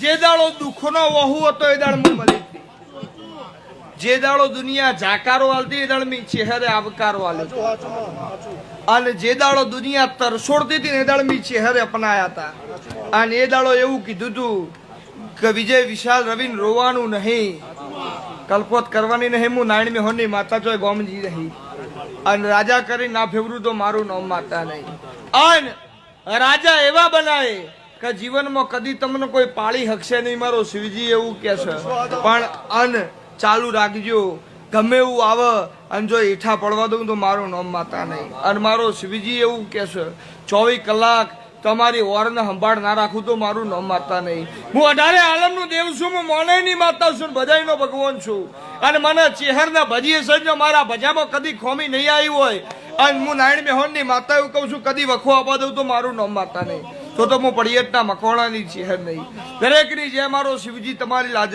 જે દાડો દુઃખનો વહુ હતો એ દાડ હું મળી હતી. જે દાડો દુનિયા જાકારો હાલતી એ દાડ મી ચહેરે આવકારો હાલ્યો. અને જે દાડો દુનિયા તરસોડતી હતી એ દાડ મી ચહેરે અપનાયા હતા. અને એ દાડો એવું કીધું તું કે વિજય વિશાલ રવિન રોવાનું નહીં, કલ્પોત કરવાની નહીં, હું નાયણ મેં હોની માતા ચોય ગોમજી રહી. અને રાજા કરી ના ફેવરું તો મારું નામ માતા નહીં. અને રાજા એવા બનાવે કે જીવનમાં કદી તમને કોઈ પાળી હકશે નહીં. મારો શિવજી એવું કે છે. પણ અન ચાલુ રાખજો, ગમે એવું આવે અને જો હેઠા પડવા દઉં તો મારું નામ માતા નહીં. અને મારો શિવજી એવું કે છે 24 કલાક તમારી ઓરને સંભાળ ના રાખું તો મારું નામ માતા નહીં. હું 18 આલમનું દેવ છું, હું મોનેની માતા છું, બધાયનો ભગવાન છું. અને મને ચહેરના ભજીએ સજ્જો મારા ભજામાં કદી ખોમી નહીં આવી હોય. અને હું નાયણ મેહોનની માતા એવું કહું છું, કદી વખો આપવા દઉં તો મારું નામ માતા નહીં. તો હું પડિયતના મકવાણાની ચહેર નહીં. દરેકની જે મારો શિવજી તમારી લાજ